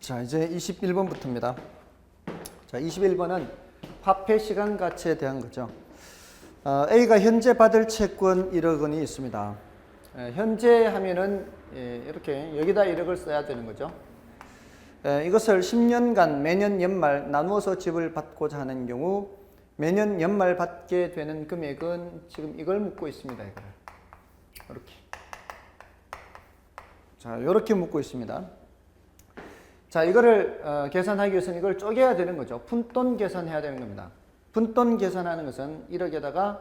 자, 이제 21번부터입니다. 자, 21번은 화폐 시간 가치에 대한 거죠. A가 현재 받을 채권 1억 원이 있습니다. 현재 하면은 이렇게 여기다 1억을 써야 되는 거죠. 이것을 10년간 매년 연말 나누어서 집을 받고자 하는 경우 매년 연말 받게 되는 금액은 지금 이걸 묻고 있습니다. 이렇게. 자, 이렇게 묻고 있습니다. 자, 이거를 계산하기 위해서는 이걸 쪼개야 되는 거죠. 푼돈 계산해야 되는 겁니다. 푼돈 계산하는 것은 1억에다가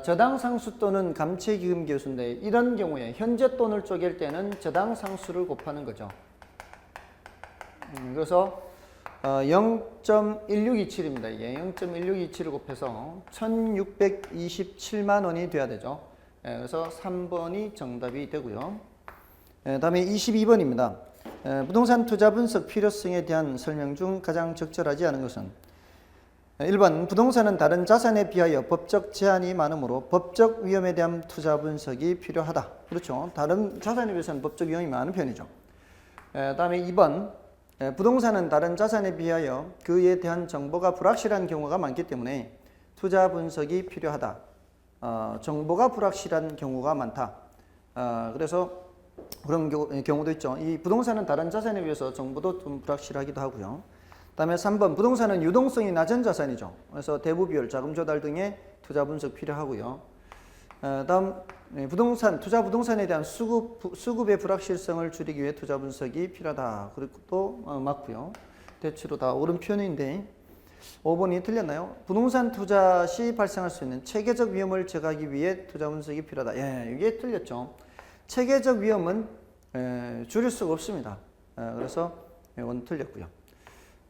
저당상수 또는 감채기금계수인데 이런 경우에 현재 돈을 쪼갤 때는 저당상수를 곱하는 거죠. 그래서 0.1627입니다. 이게 0.1627을 곱해서 1627만 원이 돼야 되죠. 그래서 3번이 정답이 되고요. 다음에 22번입니다. 부동산 투자 분석 필요성에 대한 설명 중 가장 적절하지 않은 것은 1번 부동산은 다른 자산에 비하여 법적 제한이 많으므로 법적 위험에 대한 투자 분석이 필요하다. 그렇죠. 다른 자산에 비해서는 법적 위험이 많은 편이죠. 다음에 2번 부동산은 다른 자산에 비하여 그에 대한 정보가 불확실한 경우가 많기 때문에 투자 분석이 필요하다. 정보가 불확실한 경우가 많다. 그래서 그런 경우도 있죠. 이 부동산은 다른 자산에 비해서 정보도 좀 불확실하기도 하고요. 다음에 3번 부동산은 유동성이 낮은 자산이죠. 그래서 대부 비율, 자금 조달 등의 투자 분석 필요하고요. 다음 투자 부동산에 대한 수급의 불확실성을 줄이기 위해 투자 분석이 필요하다. 그리고 또 맞고요. 대체로 다 옳은 표현인데 5번이 틀렸나요? 부동산 투자 시 발생할 수 있는 체계적 위험을 제거하기 위해 투자 분석이 필요하다. 예, 이게 틀렸죠. 체계적 위험은 줄일 수가 없습니다. 그래서 이건 틀렸고요.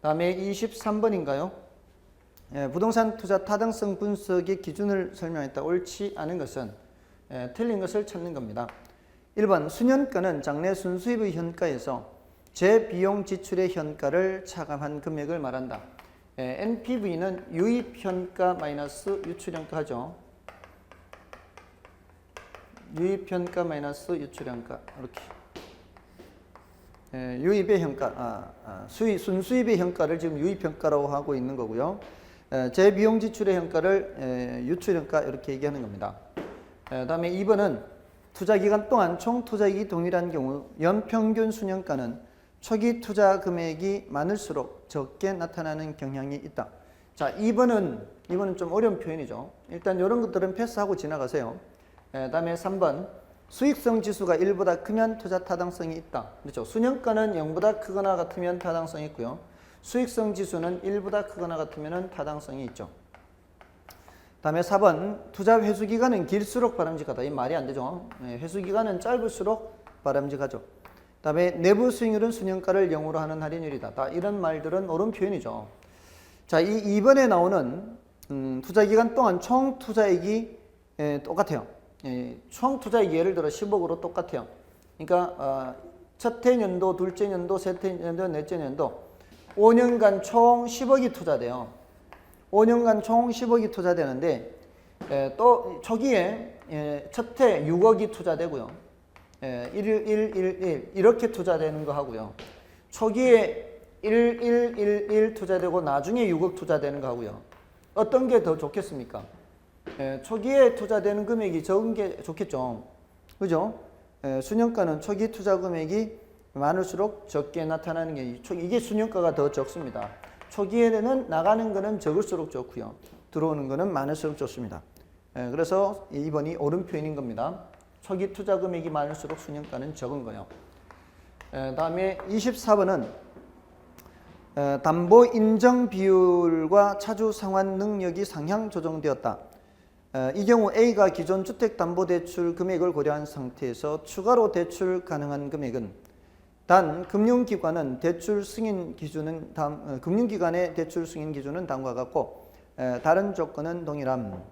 다음에 23번인가요? 부동산 투자 타당성 분석의 기준을 설명했다. 옳지 않은 것은 틀린 것을 찾는 겁니다. 1번 수년가는 장래 순수입의 현가에서 재비용 지출의 현가를 차감한 금액을 말한다. NPV는 유입현가 마이너스 유출현가 하죠. 유입현가 마이너스 유출현가 이렇게 유입의 현가, 순수입의 현가를 지금 유입현가라고 하고 있는 거고요. 재비용 지출의 현가를 유출현가 이렇게 얘기하는 겁니다. 다음에 2번은 투자기간 동안 총 투자이익이 동일한 경우 연평균 수년가는 초기 투자 금액이 많을수록 적게 나타나는 경향이 있다. 자, 2번은 좀 어려운 표현이죠. 일단 이런 것들은 패스하고 지나가세요. 다음에 3번 수익성 지수가 1보다 크면 투자 타당성이 있다. 그렇죠. 수년가는 0보다 크거나 같으면 타당성이 있고요. 수익성 지수는 1보다 크거나 같으면 타당성이 있죠. 다음에 4번 투자 회수기간은 길수록 바람직하다. 이 말이 안 되죠. 회수기간은 짧을수록 바람직하죠. 다음에 내부 수익률은 수년가를 0으로 하는 할인율이다. 다 이런 말들은 옳은 표현이죠. 자, 이 2번에 나오는 투자기간 동안 총 투자액이 똑같아요. 총 투자액이 예를 들어 10억으로 똑같아요. 그러니까 첫해 년도, 둘째 년도, 셋째 년도, 넷째 년도 5년간 총 10억이 투자돼요. 5년간 총 10억이 투자되는데 또 초기에 첫해 6억이 투자되고요. 1 이렇게 투자되는 거 하고요. 초기에 1 투자되고 나중에 6억 투자되는 거 하고요. 어떤 게 더 좋겠습니까? 초기에 투자되는 금액이 적은 게 좋겠죠. 그죠? 수년가는 초기 투자 금액이 많을수록 적게 나타나는 게 이게 수년가가 더 적습니다. 초기에는 나가는 거는 적을수록 좋고요. 들어오는 거는 많을수록 좋습니다. 그래서 2번이 옳은 표현인 겁니다. 초기 투자 금액이 많을수록 수년가는 적은 거예요. 다음에 24번은 담보 인정 비율과 차주 상환 능력이 상향 조정되었다. 이 경우 A가 기존 주택담보대출 금액을 고려한 상태에서 추가로 대출 가능한 금액은 단 금융기관의 대출 승인 기준은 다음과 같고 다른 조건은 동일함.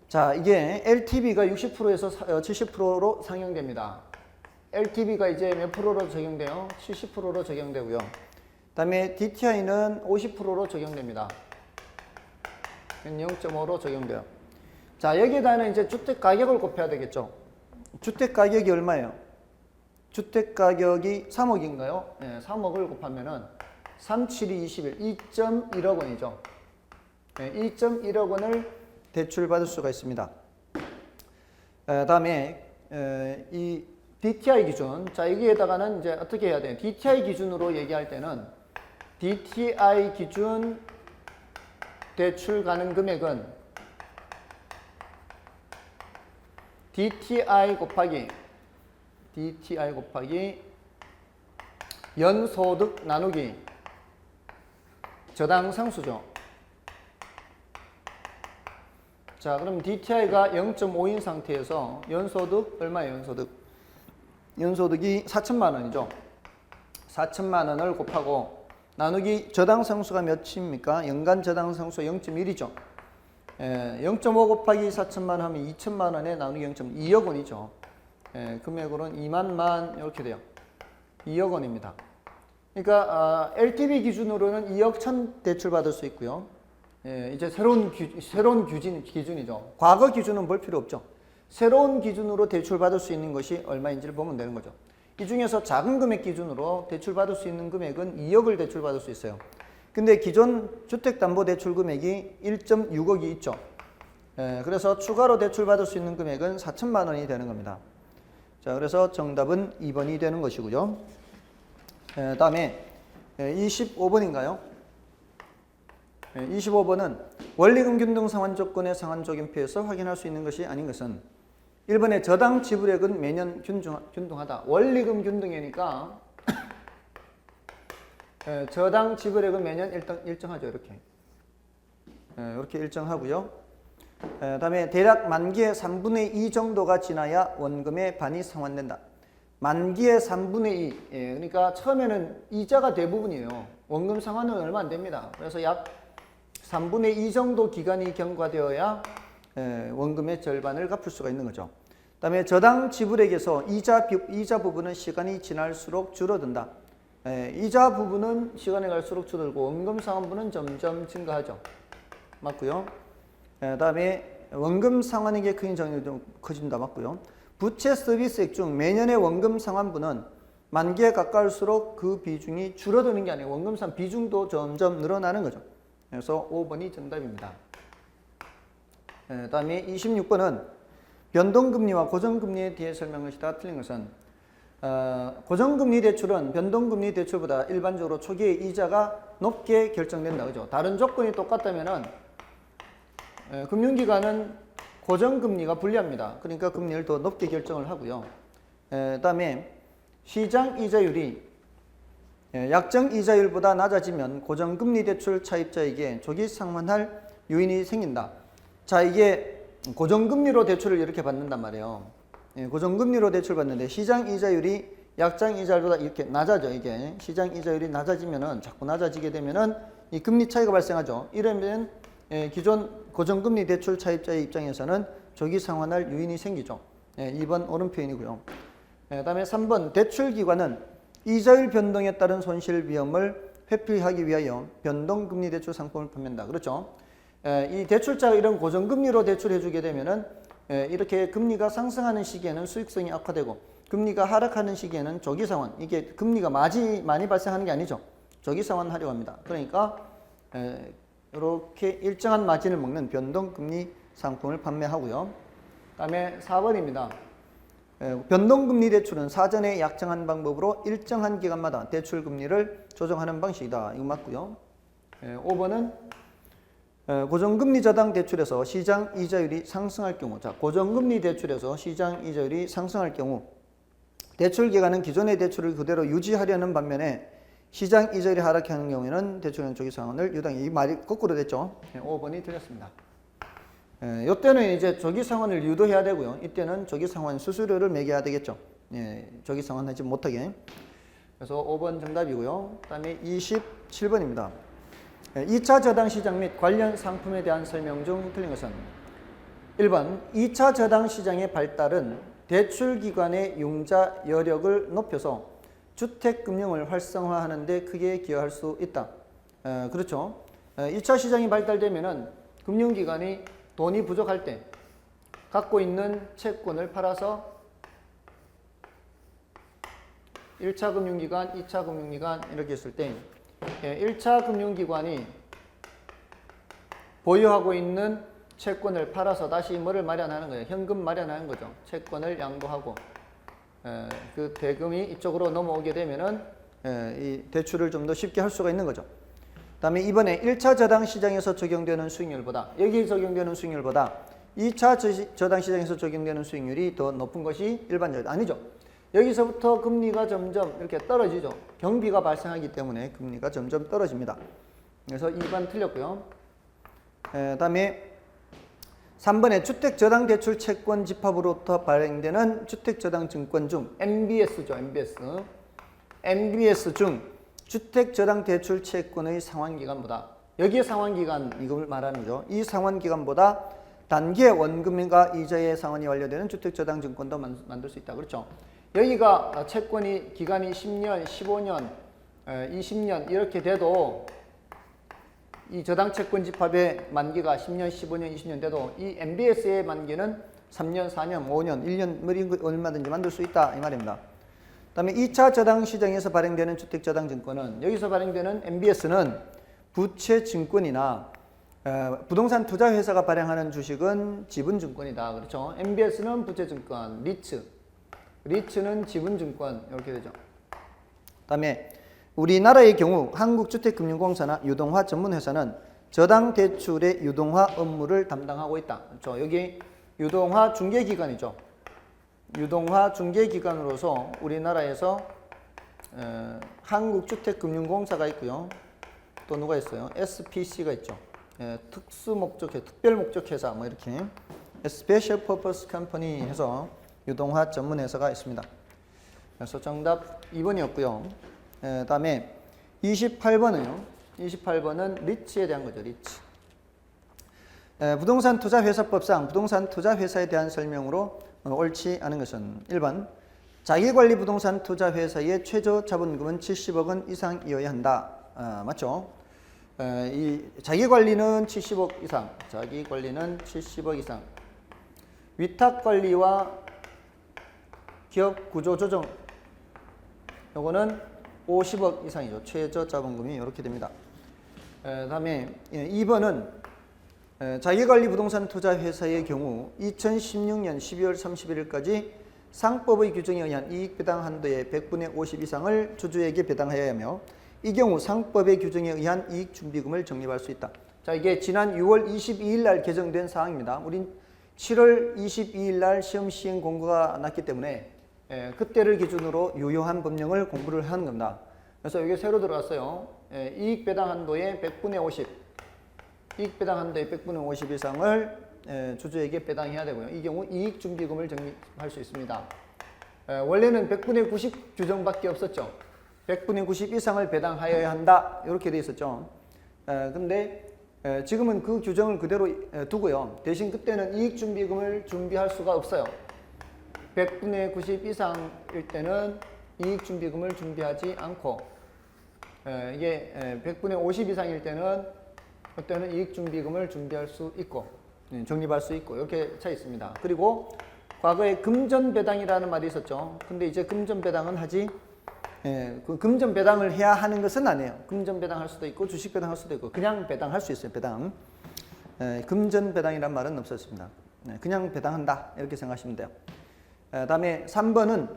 자, 이게 LTV가 60%에서 70%로 상향됩니다. LTV가 이제 몇 프로로 적용돼요? 70%로 적용되고요. 다음에 DTI는 50%로 적용됩니다. 0.5로 적용돼요. 자, 여기에다는 이제 주택 가격을 곱해야 되겠죠. 주택 가격이 얼마예요? 주택 가격이 3억인가요? 네, 3억을 곱하면은 3, 7이 21, 2.1억 원이죠. 네, 2.1억 원을 대출받을 수가 있습니다. 다음에 이 DTI 기준, 자 여기에다가는 이제 어떻게 해야 돼요? DTI 기준으로 얘기할 때는 DTI 기준 대출 가능 금액은 DTI 곱하기 연소득 나누기 저당 상수죠. 자, 그럼 DTI가 0.5인 상태에서 연소득 얼마예요? 연소득이 4천만 원이죠. 4천만 원을 곱하고 나누기 저당 상수가 몇입니까? 연간 저당 상수 0.1이죠. 0.5 곱하기 4천만 원 하면 2천만 원에 나누기 0.2억 원이죠. 금액으로는 2만만 이렇게 돼요. 2억 원입니다. 그러니까 LTV 기준으로는 2억 1천 대출받을 수 있고요. 이제 새로운 기준이죠. 과거 기준은 볼 필요 없죠. 새로운 기준으로 대출받을 수 있는 것이 얼마인지를 보면 되는 거죠. 이 중에서 작은 금액 기준으로 대출받을 수 있는 금액은 2억을 대출받을 수 있어요. 근데 기존 주택담보대출 금액이 1.6억이 있죠. 그래서 추가로 대출받을 수 있는 금액은 4천만 원이 되는 겁니다. 자, 그래서 정답은 2번이 되는 것이고요. 다음에 25번인가요? 25번은 원리금 균등 상환 조건의 상환조건표에서 확인할 수 있는 것이 아닌 것은 1번의 저당 지불액은 매년 균등하다. 원리금 균등이니까 저당 지불액은 매년 일정하죠. 이렇게 일정하고요. 다음에 대략 만기의 3분의 2 정도가 지나야 원금의 반이 상환된다. 만기의 3분의 2. 그러니까 처음에는 이자가 대부분이에요. 원금 상환은 얼마 안 됩니다. 그래서 약 3분의 2 정도 기간이 경과되어야 원금의 절반을 갚을 수가 있는 거죠. 그다음에 저당 지불액에서 이자 부분은 시간이 지날수록 줄어든다. 이자 부분은 시간이 갈수록 줄어들고 원금 상환분은 점점 증가하죠. 맞고요. 그다음에 원금 상환액의 크기 정리도 커진다. 맞고요. 부채 서비스액 중 매년의 원금 상환분은 만기에 가까울수록 그 비중이 줄어드는 게 아니고 원금 상환 비중도 점점 늘어나는 거죠. 그래서 5번이 정답입니다. 다음에 26번은 변동금리와 고정금리에 대해 설명을 시다 틀린 것은 고정금리 대출은 변동금리 대출보다 일반적으로 초기에 이자가 높게 결정된다. 그죠? 다른 조건이 똑같다면은 금융기관은 고정금리가 불리합니다. 그러니까 금리를 더 높게 결정을 하고요. 다음에 시장 이자율이 약정 이자율보다 낮아지면 고정금리 대출 차입자에게 조기 상환할 요인이 생긴다. 자, 이게 고정금리로 대출을 이렇게 받는단 말이에요. 고정금리로 대출 받는데 시장 이자율이 약정 이자율보다 이렇게 낮아져. 이게 시장 이자율이 낮아지면은 자꾸 낮아지게 되면은 이 금리 차이가 발생하죠. 이러면 기존 고정금리 대출 차입자의 입장에서는 조기 상환할 요인이 생기죠. 2번 옳은 표현이고요. 그다음에 3번 대출기관은 이자율 변동에 따른 손실 위험을 회피하기 위하여 변동금리 대출 상품을 판매한다. 그렇죠? 이 대출자가 이런 고정금리로 대출해주게 되면은 이렇게 금리가 상승하는 시기에는 수익성이 악화되고 금리가 하락하는 시기에는 조기상환, 이게 금리가 많이 발생하는 게 아니죠. 조기상환하려고 합니다. 그러니까 이렇게 일정한 마진을 먹는 변동금리 상품을 판매하고요. 다음에 4번입니다. 변동금리 대출은 사전에 약정한 방법으로 일정한 기간마다 대출금리를 조정하는 방식이다. 이거 맞고요. 5번은 고정금리 저당 대출에서 시장 이자율이 상승할 경우, 자, 고정금리 대출에서 시장 이자율이 상승할 경우 대출 기간은 기존의 대출을 그대로 유지하려는 반면에 시장 이자율이 하락하는 경우에는 대출형 조기 상환을 유당해. 이 말이 거꾸로 됐죠. 5번이 틀렸습니다. 이때는 이제 조기 상환을 유도해야 되고요. 이때는 조기 상환 수수료를 매겨야 되겠죠. 조기 상환하지 못하게. 그래서 5번 정답이고요. 그다음에 27번입니다. 2차 저당 시장 및 관련 상품에 대한 설명 중 틀린 것은 1번 2차 저당 시장의 발달은 대출기관의 융자 여력을 높여서 주택금융을 활성화하는 데 크게 기여할 수 있다. 그렇죠. 2차 시장이 발달되면은 금융기관이 돈이 부족할 때 갖고 있는 채권을 팔아서 1차 금융기관, 2차 금융기관 이렇게 했을 때 1차 금융기관이 보유하고 있는 채권을 팔아서 다시 뭐를 마련하는 거예요? 현금 마련하는 거죠. 채권을 양도하고 그 대금이 이쪽으로 넘어오게 되면은 이 대출을 좀 더 쉽게 할 수가 있는 거죠. 그다음에 이번에 1차 저당 시장에서 적용되는 수익률보다 여기 적용되는 수익률보다 2차 저당 시장에서 적용되는 수익률이 더 높은 것이 일반적이다. 아니죠. 여기서부터 금리가 점점 이렇게 떨어지죠. 경비가 발생하기 때문에 금리가 점점 떨어집니다. 그래서 2번 틀렸고요. 그다음에 3번에 주택저당대출 채권 집합으로부터 발행되는 주택저당증권 중 MBS죠. MBS 중 주택저당대출 채권의 상환기간보다 여기에 상환기간 이걸 말하는 거죠. 이 상환기간보다 단기의 원금과 이자의 상환이 완료되는 주택저당증권도 만들 수 있다. 그렇죠. 여기가 채권이 기간이 10년, 15년, 20년 이렇게 돼도 이 저당채권 집합의 만기가 10년, 15년, 20년 돼도 이 MBS의 만기는 3년, 4년, 5년, 1년 뭐 이런 거 얼마든지 만들 수 있다 이 말입니다. 그다음에 2차 저당시장에서 발행되는 주택저당증권은 여기서 발행되는 MBS는 부채증권이나 부동산 투자회사가 발행하는 주식은 지분증권이다. 그렇죠. MBS는 부채증권, 리츠는 지분증권 이렇게 되죠. 그다음에 우리나라의 경우 한국주택금융공사나 유동화 전문회사는 저당대출의 유동화 업무를 담당하고 있다. 그렇죠. 여기 유동화 중개기관이죠. 유동화 중개기관으로서 우리나라에서 한국주택금융공사가 있고요. 또 누가 있어요? SPC가 있죠. 특수목적회, 특별목적회사 뭐 이렇게 Special Purpose Company 해서 유동화 전문회사가 있습니다. 그래서 정답 2번이었고요. 다음에 28번은요. 28번은 리츠에 대한 거죠. 리츠. 부동산 투자회사법상 부동산 투자회사에 대한 설명으로 옳지 않은 것은 1번 자기관리 부동산 투자회사의 최저 자본금은 70억 원 이상이어야 한다. 맞죠? 이 자기관리는 70억 이상, 자기관리는 70억 이상. 위탁관리와 기업 구조조정 요거는 50억 이상이죠. 최저 자본금이 이렇게 됩니다. 다음에 2번은 자기관리 부동산 투자회사의 경우 2016년 12월 31일까지 상법의 규정에 의한 이익배당 한도의 100분의 50 이상을 주주에게 배당하여야 하며 이 경우 상법의 규정에 의한 이익준비금을 적립할 수 있다. 자, 이게 지난 6월 22일 날 개정된 사항입니다. 우린 7월 22일 날 시험 시행 공고가 났기 때문에 그때를 기준으로 유효한 법령을 공부를 하는 겁니다. 그래서 여기 새로 들어갔어요. 이익배당 한도의 100분의 50. 이익배당 한도의 100분의 50 이상을 주주에게 배당해야 되고요. 이 경우 이익준비금을 적립할 수 있습니다. 원래는 100분의 90 규정밖에 없었죠. 100분의 90 이상을 배당하여야 한다. 이렇게 돼 있었죠. 근데 지금은 그 규정을 그대로 두고요. 대신 그때는 이익준비금을 준비할 수가 없어요. 100분의 90 이상일 때는 이익준비금을 준비하지 않고 이게 100분의 50 이상일 때는 그때는 이익준비금을 준비할 수 있고 적립할 수 있고 이렇게 차 있습니다. 그리고 과거에 금전배당이라는 말이 있었죠. 근데 이제 금전배당은 하지 그 금전배당을 해야 하는 것은 아니에요. 금전배당 할 수도 있고 주식배당 할 수도 있고 그냥 배당할 수 있어요. 배당. 금전배당이란 말은 없었습니다. 그냥 배당한다 이렇게 생각하시면 돼요. 다음에 3번은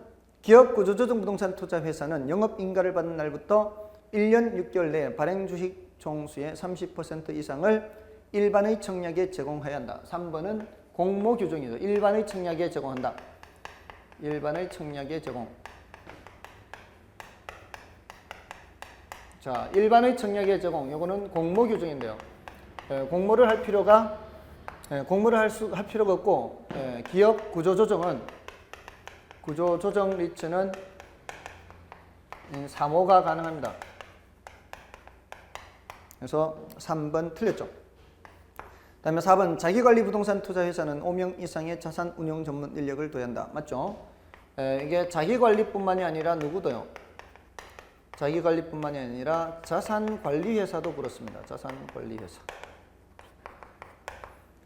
기업구조조정부동산 투자회사는 영업인가를 받는 날부터 1년 6개월 내에 발행주식 총수의 30% 이상을 일반의 청약에 제공해야 한다. 3번은 공모규정이죠. 일반의 청약에 제공한다. 일반의 청약에 제공. 자, 일반의 청약에 제공. 요거는 공모규정인데요. 공모를 할 필요가 할 필요가 없고 기업 구조조정은 구조조정 리츠는 사모가 가능합니다. 그래서 3번 틀렸죠. 다음에 4번 자기관리 부동산 투자회사는 5명 이상의 자산 운용 전문 인력을 둬야 한다. 맞죠? 이게 자기관리뿐만이 아니라 누구도요? 자기관리뿐만이 아니라 자산관리회사도 그렇습니다. 자산관리회사.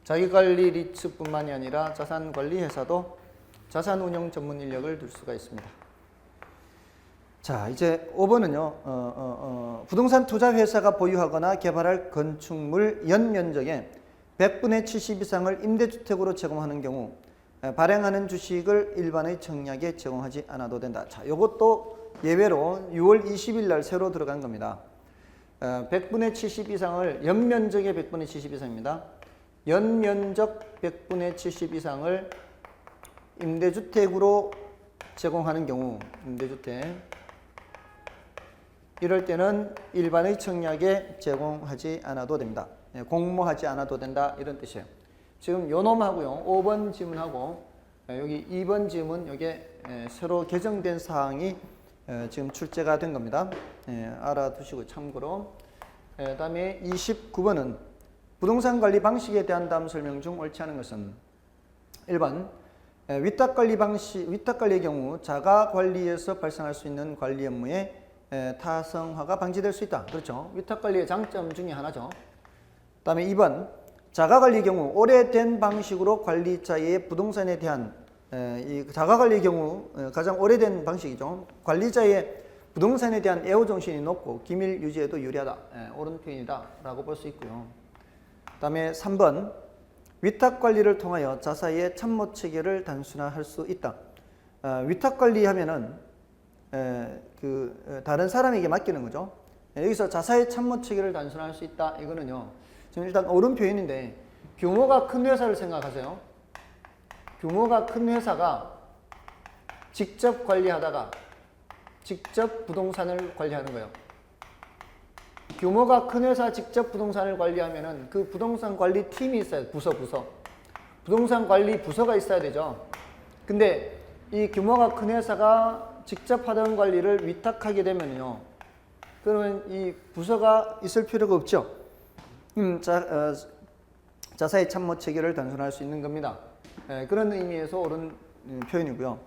자기관리 리츠뿐만이 아니라 자산관리회사도 자산운용 전문 인력을 둘 수가 있습니다. 자, 이제 5번은요. 부동산 투자 회사가 보유하거나 개발할 건축물 연면적의 100분의 70 이상을 임대주택으로 제공하는 경우 발행하는 주식을 일반의 청약에 제공하지 않아도 된다. 자, 이것도 예외로 6월 20일 날 새로 들어간 겁니다. 100분의 70 이상을 연면적의 100분의 70 이상입니다. 연면적 100분의 70 이상을 임대주택으로 제공하는 경우 임대주택 이럴 때는 일반의 청약에 제공하지 않아도 됩니다. 공모하지 않아도 된다 이런 뜻이에요. 지금 요 놈하고요 5번 지문하고 여기 2번 지문 여기에 새로 개정된 사항이 지금 출제가 된 겁니다. 알아두시고 참고로. 다음에 29번은 부동산 관리 방식에 대한 다음 설명 중 옳지 않은 것은 1번 위탁 관리의 경우 자가 관리에서 발생할 수 있는 관리 업무의 타성화가 방지될 수 있다. 그렇죠. 위탁 관리의 장점 중에 하나죠. 다음에 2번 자가 관리의 경우 오래된 방식으로 관리자의 부동산에 대한 이 자가 관리의 경우 가장 오래된 방식이죠. 관리자의 부동산에 대한 애호정신이 높고 기밀 유지에도 유리하다. 옳은 표현이다 라고 볼 수 있고요. 다음에 3번 위탁 관리를 통하여 자사의 참모 체계를 단순화할 수 있다. 위탁 관리하면은 다른 사람에게 맡기는 거죠. 여기서 자사의 참모 체계를 단순화할 수 있다. 이거는요. 지금 일단 옳은 표현인데 규모가 큰 회사를 생각하세요. 규모가 큰 회사가 직접 관리하다가 직접 부동산을 관리하는 거예요. 규모가 큰 회사 직접 부동산을 관리하면은 그 부동산 관리 팀이 있어요. 부서. 부동산 관리 부서가 있어야 되죠. 근데 이 규모가 큰 회사가 직접 하던 관리를 위탁하게 되면요. 그러면 이 부서가 있을 필요가 없죠. 자사의 참모 체계를 단순화할 수 있는 겁니다. 그런 의미에서 옳은 표현이고요.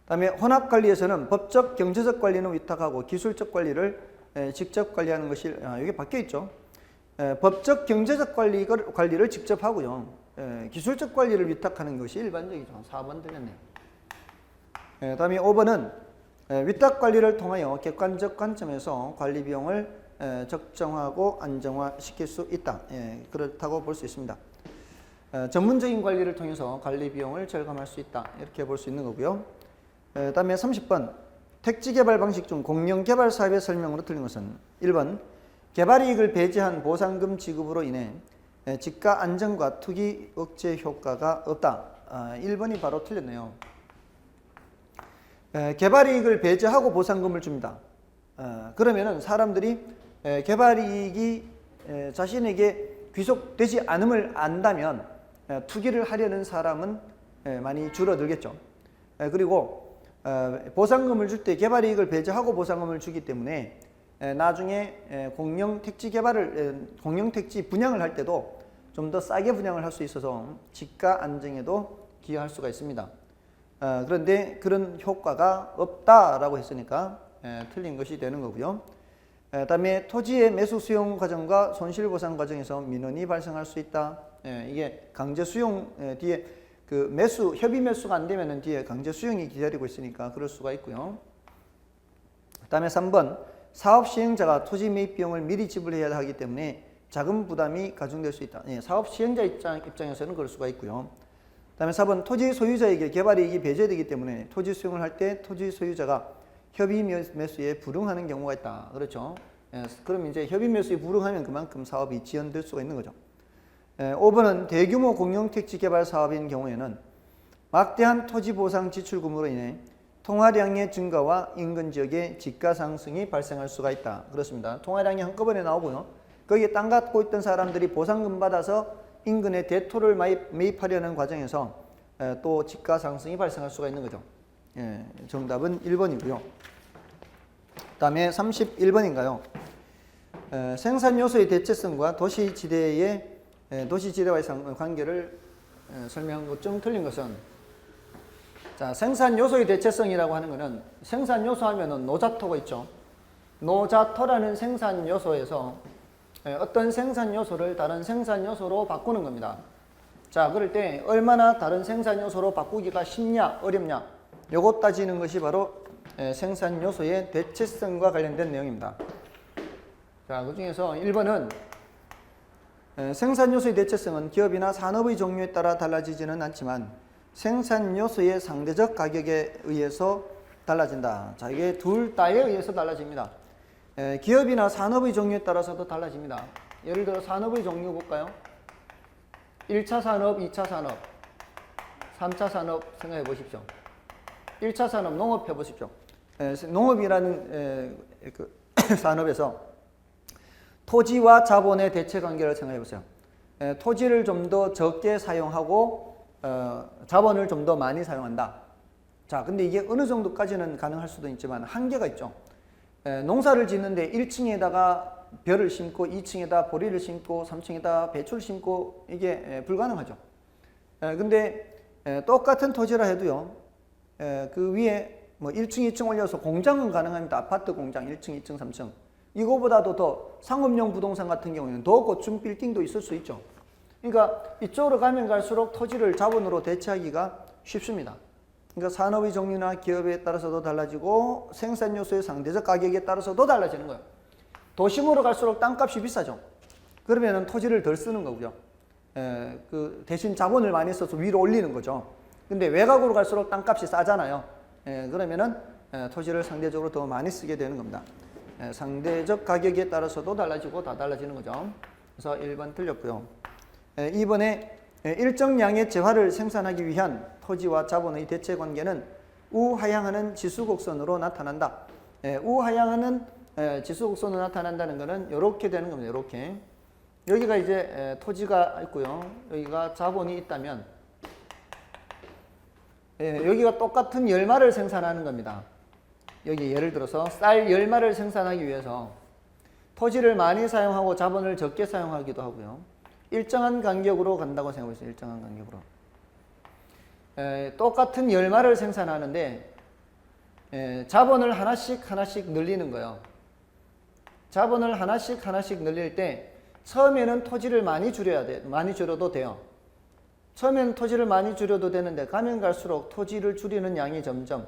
다음에 혼합 관리에서는 법적, 경제적 관리는 위탁하고 기술적 관리를 직접 관리하는 것이 이게 바뀌어 있죠. 법적, 경제적 관리를 직접 하고요. 기술적 관리를 위탁하는 것이 일반적이죠. 4번 되겠네요. 다음에 5번은 위탁 관리를 통하여 객관적 관점에서 관리 비용을 적정하고 안정화시킬 수 있다. 그렇다고 볼 수 있습니다. 전문적인 관리를 통해서 관리 비용을 절감할 수 있다. 이렇게 볼 수 있는 거고요. 다음에 30번 택지 개발 방식 중 공영 개발 사업의 설명으로 틀린 것은 1번 개발이익을 배제한 보상금 지급으로 인해 지가 안정과 투기 억제 효과가 없다. 1번이 바로 틀렸네요. 개발이익을 배제하고 보상금을 줍니다. 그러면은 사람들이 개발이익이 자신에게 귀속되지 않음을 안다면 투기를 하려는 사람은 많이 줄어들겠죠. 그리고 보상금을 줄 때 개발이익을 배제하고 보상금을 주기 때문에 나중에 공영택지 분양을 할 때도 좀 더 싸게 분양을 할 수 있어서 지가 안정에도 기여할 수가 있습니다. 그런데 그런 효과가 없다라고 했으니까 틀린 것이 되는 거고요. 다음에 토지의 매수 수용 과정과 손실 보상 과정에서 민원이 발생할 수 있다. 이게 강제 수용 뒤에 그 협의 매수가 안 되면은 뒤에 강제 수용이 기다리고 있으니까 그럴 수가 있고요. 다음에 3번 사업 시행자가 토지 매입 비용을 미리 지불해야 하기 때문에 자금 부담이 가중될 수 있다. 사업 시행자 입장에서는 그럴 수가 있고요. 다음에 4번 토지 소유자에게 개발이익이 배제되기 때문에 토지 수용을 할 때 토지 소유자가 협의 매수에 불응하는 경우가 있다. 그렇죠? 그럼 이제 협의 매수에 불응하면 그만큼 사업이 지연될 수가 있는 거죠. 5번은 대규모 공영택지 개발 사업인 경우에는 막대한 토지 보상 지출금으로 인해 통화량의 증가와 인근 지역의 지가 상승이 발생할 수가 있다. 그렇습니다. 통화량이 한꺼번에 나오고요. 거기에 땅 갖고 있던 사람들이 보상금 받아서 인근에 대토를 매입하려는 과정에서 또 지가 상승이 발생할 수가 있는 거죠. 정답은 1번이고요. 다음에 31번인가요? 생산 요소의 대체성과 도시지대와의 관계를 설명한 것 중 틀린 것은 자, 생산 요소의 대체성이라고 하는 것은 생산 요소 하면은 노자토가 있죠. 노자토라는 생산 요소에서 어떤 생산 요소를 다른 생산 요소로 바꾸는 겁니다. 자, 그럴 때 얼마나 다른 생산 요소로 바꾸기가 쉽냐, 어렵냐, 요것 따지는 것이 바로 생산 요소의 대체성과 관련된 내용입니다. 자, 그 중에서 1번은 생산 요소의 대체성은 기업이나 산업의 종류에 따라 달라지지는 않지만 생산 요소의 상대적 가격에 의해서 달라진다. 자, 이게 둘 다에 의해서 달라집니다. 기업이나 산업의 종류에 따라서도 달라집니다. 예를 들어 산업의 종류 볼까요? 1차 산업, 2차 산업, 3차 산업 생각해 보십시오. 1차 산업 농업 해보십시오. 농업이라는 그 산업에서 토지와 자본의 대체 관계를 생각해 보세요. 토지를 좀 더 적게 사용하고 자본을 좀 더 많이 사용한다. 자, 근데 이게 어느 정도까지는 가능할 수도 있지만 한계가 있죠. 농사를 짓는데 1층에다가 벼를 심고 2층에다 보리를 심고 3층에다 배추를 심고 이게 불가능하죠. 근데 똑같은 토지라 해도요. 그 위에 뭐 1층, 2층 올려서 공장은 가능합니다. 아파트 공장 1층, 2층, 3층. 이거보다도 더 상업용 부동산 같은 경우에는 더 고층 빌딩도 있을 수 있죠. 그러니까 이쪽으로 가면 갈수록 토지를 자본으로 대체하기가 쉽습니다. 그러니까 산업의 종류나 기업에 따라서도 달라지고 생산 요소의 상대적 가격에 따라서도 달라지는 거예요. 도심으로 갈수록 땅값이 비싸죠. 그러면은 토지를 덜 쓰는 거고요. 그 대신 자본을 많이 써서 위로 올리는 거죠. 근데 외곽으로 갈수록 땅값이 싸잖아요. 그러면은 토지를 상대적으로 더 많이 쓰게 되는 겁니다. 상대적 가격에 따라서도 달라지고 다 달라지는 거죠. 그래서 1번 틀렸고요. 2번에 일정량의 재화를 생산하기 위한 토지와 자본의 대체 관계는 우하향하는 지수곡선으로 나타난다. 우하향하는 지수곡선으로 나타난다는 것은 이렇게 되는 겁니다. 이렇게. 여기가 이제 토지가 있고요. 여기가 자본이 있다면 여기가 똑같은 열마를 생산하는 겁니다. 여기 예를 들어서 쌀 열마를 생산하기 위해서 토지를 많이 사용하고 자본을 적게 사용하기도 하고요. 일정한 간격으로 간다고 생각해보세요. 일정한 간격으로. 똑같은 열마를 생산하는데 자본을 하나씩 늘리는 거예요. 자본을 하나씩 늘릴 때 처음에는 토지를 많이 줄여도 돼요. 처음에는 토지를 많이 줄여도 되는데 가면 갈수록 토지를 줄이는 양이 점점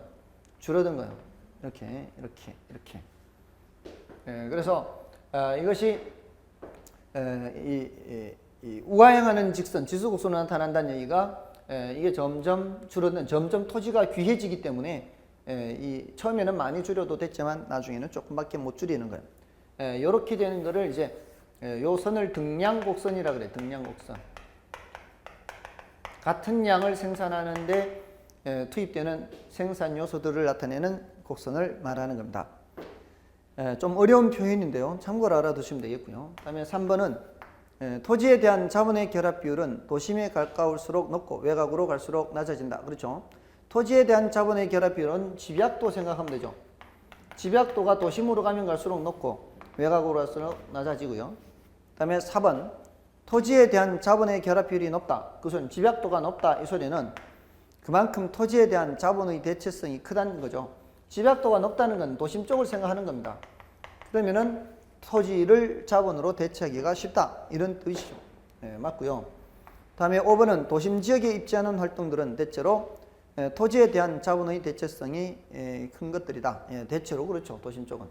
줄어든 거예요. 이렇게. 그래서 이것이 이 우하향하는 직선, 지수곡선으로 나타난다는 얘기가 이게 점점 줄어든, 점점 토지가 귀해지기 때문에 이 처음에는 많이 줄여도 됐지만 나중에는 조금밖에 못 줄이는 거예요. 이렇게 되는 거를 이제 요 선을 등량곡선이라 그래. 등량곡선. 같은 양을 생산하는데 투입되는 생산 요소들을 나타내는 곡선을 말하는 겁니다. 좀 어려운 표현인데요. 참고로 알아두시면 되겠고요. 그다음에 3번은 토지에 대한 자본의 결합 비율은 도심에 가까울수록 높고 외곽으로 갈수록 낮아진다. 그렇죠? 토지에 대한 자본의 결합 비율은 집약도 생각하면 되죠. 집약도가 도심으로 가면 갈수록 높고 외곽으로 갈수록 낮아지고요. 그다음에 4번 토지에 대한 자본의 결합 비율이 높다. 그 소리는 집약도가 높다. 이 소리는 그만큼 토지에 대한 자본의 대체성이 크다는 거죠. 집약도가 높다는 건 도심 쪽을 생각하는 겁니다. 그러면은 토지를 자본으로 대체하기가 쉽다. 이런 뜻이죠. 맞고요. 다음에 5번은 도심 지역에 입지하는 활동들은 대체로 토지에 대한 자본의 대체성이 큰 것들이다. 대체로 그렇죠. 도심 쪽은.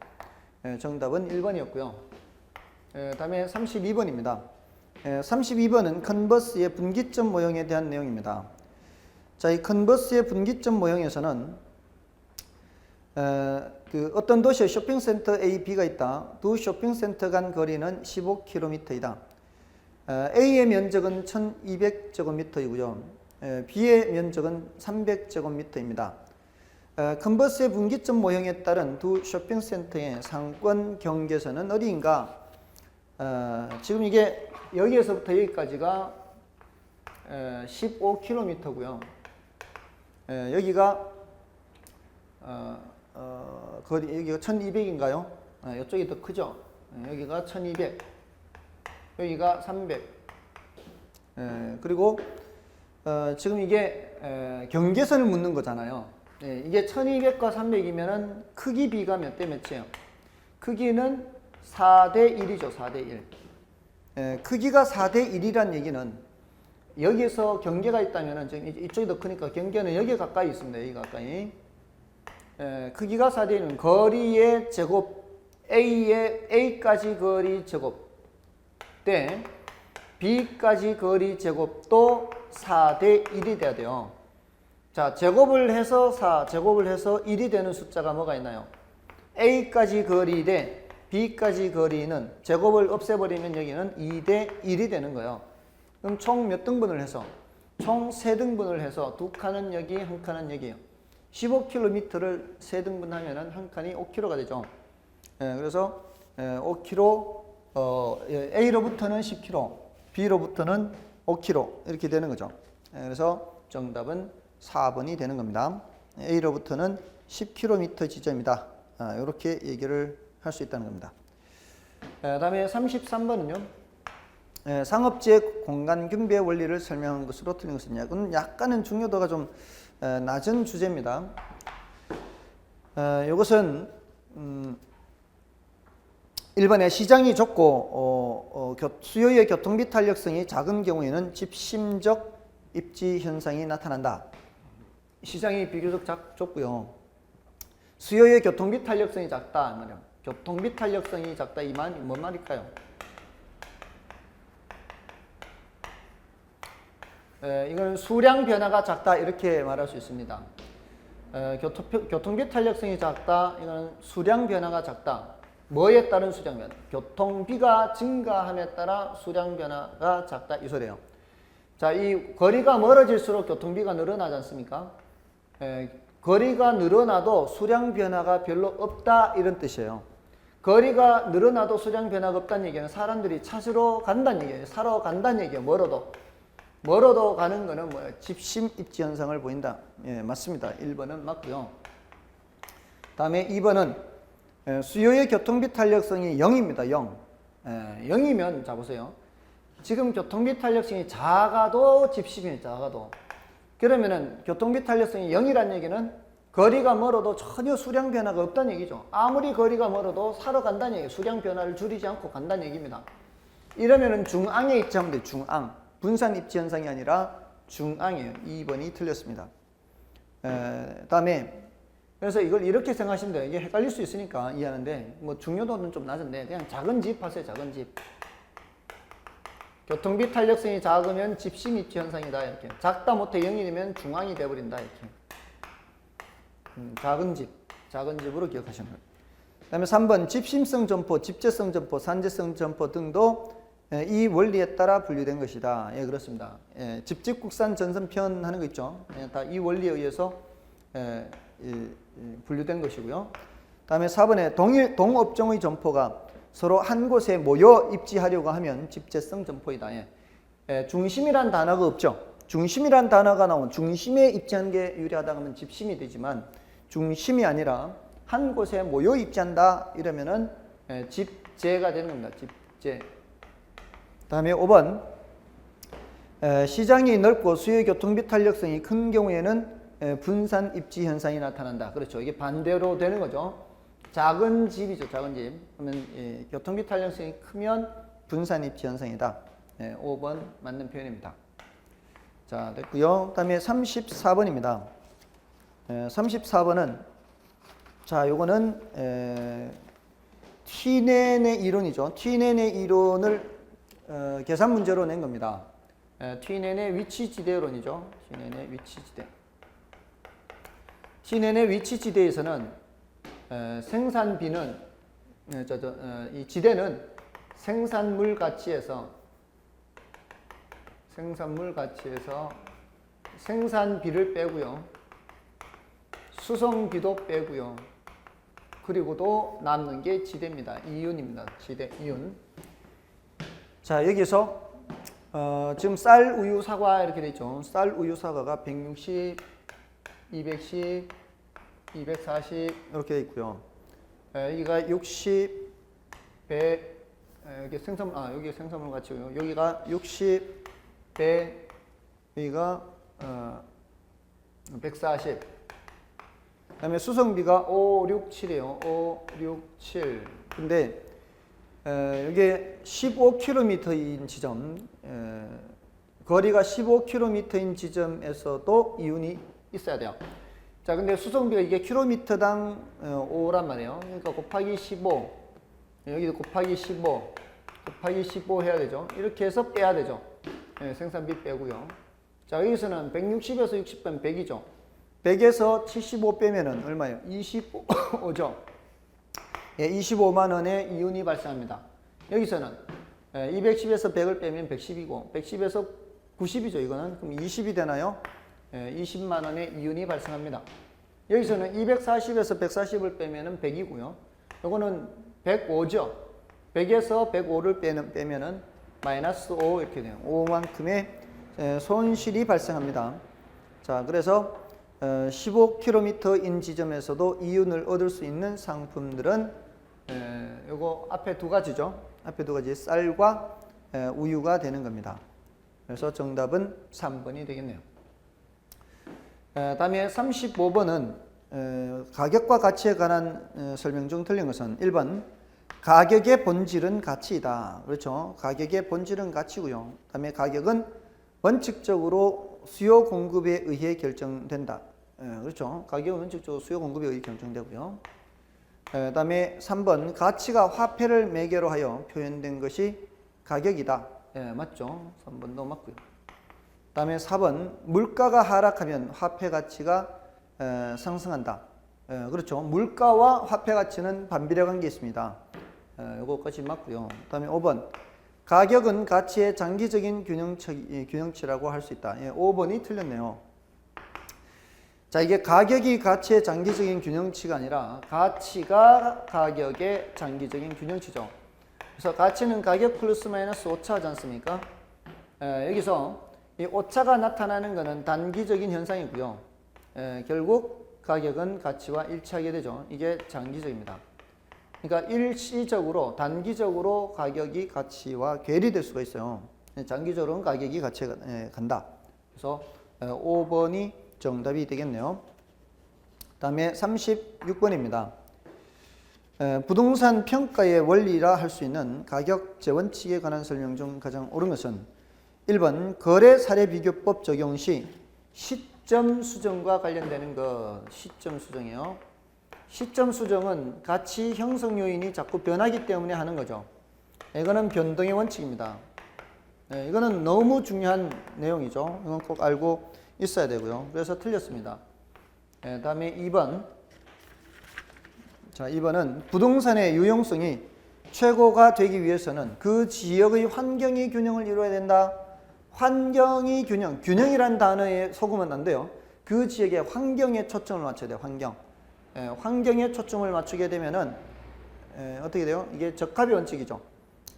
정답은 1번이었고요. 다음에 32번입니다. 32번은 컨버스의 분기점 모형에 대한 내용입니다. 자, 이 컨버스의 분기점 모형에서는 그 어떤 도시에 쇼핑센터 A, B가 있다. 두 쇼핑센터 간 거리는 15km이다. A의 면적은 1200제곱미터이고요. B의 면적은 300제곱미터입니다. 컨버스의 분기점 모형에 따른 두 쇼핑센터의 상권 경계선은 어디인가? 지금 이게 여기에서부터 여기까지가 15km고요. 여기가 여기가 1200인가요? 이쪽이 더 크죠? 여기가 1200, 여기가 300. 그리고 지금 이게 경계선을 묻는 거잖아요. 이게 1200과 300이면은 크기 비가 몇 대 몇이에요? 크기는 4대 1이죠. 4대 1. 크기가 4대 1이란 얘기는 여기에서 경계가 있다면은 지금 이쪽이 더 크니까 경계는 여기 가까이 있습니다. 여기 가까이. 크기가 4대 1은 거리의 제곱 A의 A까지 거리 제곱 대 B까지 거리 제곱도 4대 1이 돼야 돼요. 자, 제곱을 해서 4, 제곱을 해서 1이 되는 숫자가 뭐가 있나요? A까지 거리 대 B까지 거리는 제곱을 없애버리면 여기는 2대 1이 되는 거예요. 그럼 총 몇 등분을 해서? 총 3등분을 해서 두 칸은 여기, 한 칸은 여기예요. 15km를 3등분하면 한 칸이 5km가 되죠. 그래서 5km, A로부터는 10km, B로부터는 5km 이렇게 되는 거죠. 그래서 정답은 4번이 되는 겁니다. A로부터는 10km 지점이다. 이렇게 얘기를 할 수 있다는 겁니다. 다음에 33번은요. 상업지의 공간 분배 원리를 설명한 것으로 틀린 것이냐. 이건 약간은 중요도가 좀 낮은 주제입니다. 이것은 1번에 시장이 좁고 수요의 교통비 탄력성이 작은 경우에는 집심적 입지 현상이 나타난다. 시장이 비교적 좁고요. 수요의 교통비 탄력성이 작다. 말이야. 교통비 탄력성이 작다. 이 말이 뭔 말일까요? 이거는 수량 변화가 작다. 이렇게 말할 수 있습니다. 교통비 탄력성이 작다. 이거는 수량 변화가 작다. 뭐에 따른 수량 변화? 교통비가 증가함에 따라 수량 변화가 작다. 이 소리예요. 자, 이 거리가 멀어질수록 교통비가 늘어나지 않습니까? 거리가 늘어나도 수량 변화가 별로 없다. 이런 뜻이에요. 거리가 늘어나도 수량 변화가 없다는 얘기는 사람들이 찾으러 간다는 얘기예요. 사러 간다는 얘기예요. 멀어도 가는 거는 뭐예요? 집심 입지 현상을 보인다. 예, 맞습니다. 1번은 맞고요. 다음에 2번은 수요의 교통비 탄력성이 0입니다. 0. 0이면 자 보세요. 지금 교통비 탄력성이 작아도 집심이 작아도 그러면은 교통비 탄력성이 0이라는 얘기는 거리가 멀어도 전혀 수량 변화가 없다는 얘기죠. 아무리 거리가 멀어도 사러 간다는 얘기예요. 수량 변화를 줄이지 않고 간다는 얘기입니다. 이러면은 중앙에 입지하면 돼요. 중앙. 분산 입지 현상이 아니라 중앙이에요. 2번이 틀렸습니다. 다음에 그래서 이걸 이렇게 생각하시면 돼요. 이게 헷갈릴 수 있으니까 이해하는데 뭐 중요도는 좀 낮은데 그냥 작은 집 하세요. 작은 집. 교통비 탄력성이 작으면 집심 입지 현상이다. 이렇게. 작다 못해 0이 되면 중앙이 돼버린다. 이렇게. 작은 집으로 기억하시면 돼요. 그 다음에 3번 집심성 점포, 집재성 점포, 산재성 점포 등도 이 원리에 따라 분류된 것이다. 예, 그렇습니다. 집집국산 전선편 하는 거 있죠. 다 이 원리에 의해서 분류된 것이고요. 다음에 4번에 동업종의 점포가 서로 한 곳에 모여 입지하려고 하면 집재성 점포이다. 중심이란 단어가 없죠. 중심이란 단어가 나오면 중심에 입지하는 게 유리하다 하면 집심이 되지만 중심이 아니라 한 곳에 모여 입지한다 이러면은 집재가 되는 겁니다. 집재. 다음에 5번 시장이 넓고 수요 교통비 탄력성이 큰 경우에는 분산 입지 현상이 나타난다. 그렇죠. 이게 반대로 되는 거죠. 작은 집이죠. 작은 집. 그러면 교통비 탄력성이 크면 분산 입지 현상이다. 5번 맞는 표현입니다. 자, 됐고요. 그다음에 34번입니다. 34번은 자, 요거는 T넨의 이론이죠. T넨의 이론을 계산 문제로 낸 겁니다. T넨의 위치지대론이죠. T넨의 위치지대. T넨의 위치지대에서는 생산비는 이 지대는 생산물 가치에서 생산비를 빼고요. 수송비도 빼고요. 그리고도 남는 게 지대입니다. 이윤입니다. 지대, 이윤. 자, 여기서 지금 쌀, 우유, 사과 이렇게 돼 있죠. 쌀, 우유, 사과가 160, 210, 240 이렇게 돼 있고요. 여기가 60, 100, 여기 여기 생산물 가치고요. 여기가 60, 100, 여기가 140. 그다음에 수송비가 5, 6, 7이에요. 5, 6, 7. 근데 이게 15km인 지점, 거리가 15km인 지점에서도 이윤이 있어야 돼요. 자, 근데 수송비가 이게 킬로미터당 5란 말이에요. 그러니까 곱하기 15, 여기도 곱하기 15, 곱하기 15 해야 되죠. 이렇게 해서 빼야 되죠. 생산비 빼고요. 자, 여기서는 160에서 60 빼면 100이죠. 100에서 75 빼면은 얼마예요? 25죠. 25만 원의 이윤이 발생합니다. 여기서는 210에서 100을 빼면 110이고 110에서 90이죠. 이거는 그럼 20이 되나요? 20만 원의 이윤이 발생합니다. 여기서는 240에서 140을 빼면은 100이고요. 요거는 105죠. 100에서 105를 빼면은 마이너스 5 이렇게 돼요. 5만큼의 손실이 발생합니다. 자, 그래서 15km인 지점에서도 이윤을 얻을 수 있는 상품들은 요거 앞에 두 가지죠. 앞에 두 가지 쌀과 우유가 되는 겁니다. 그래서 정답은 3번이 되겠네요. 다음에 35번은 가격과 가치에 관한 설명 중 틀린 것은 1번 가격의 본질은 가치이다. 그렇죠. 가격의 본질은 가치고요. 다음에 가격은 원칙적으로 수요 공급에 의해 결정된다. 그렇죠. 가격은 원칙적으로 수요 공급에 의해 결정되고요. 다음에 3번 가치가 화폐를 매개로 하여 표현된 것이 가격이다. 맞죠. 3번도 맞고요. 다음에 4번 물가가 하락하면 화폐 가치가 상승한다. 그렇죠. 물가와 화폐 가치는 반비례 관계 있습니다. 이거까지 맞고요. 다음에 5번 가격은 가치의 장기적인 균형치라고 할 수 있다. 5번이 틀렸네요. 자, 이게 가격이 가치의 장기적인 균형치가 아니라 가치가 가격의 장기적인 균형치죠. 그래서 가치는 가격 플러스 마이너스 오차하지 않습니까? 여기서 이 오차가 나타나는 것은 단기적인 현상이고요. 결국 가격은 가치와 일치하게 되죠. 이게 장기적입니다. 그러니까 일시적으로, 단기적으로 가격이 가치와 괴리될 수가 있어요. 장기적으로는 가격이 가치에 간다. 그래서 5번이 정답이 되겠네요. 다음에 36번입니다. 부동산 평가의 원리라 할 수 있는 가격 재원칙에 관한 설명 중 가장 옳은 것은 1번 거래 사례 비교법 적용 시 시점 수정과 관련되는 것. 시점 수정이요. 시점 수정은 가치 형성 요인이 자꾸 변하기 때문에 하는 거죠. 이거는 변동의 원칙입니다. 이거는 너무 중요한 내용이죠. 이건 꼭 알고 있어야 되고요. 그래서 틀렸습니다. 다음에 2번. 자, 2번은 부동산의 유용성이 최고가 되기 위해서는 그 지역의 환경이 균형을 이루어야 된다. 환경이 균형이란 단어에 속으면 안 돼요. 그 지역의 환경에 초점을 맞춰야 돼요. 환경에 초점을 맞추게 되면은 어떻게 돼요? 이게 적합의 원칙이죠.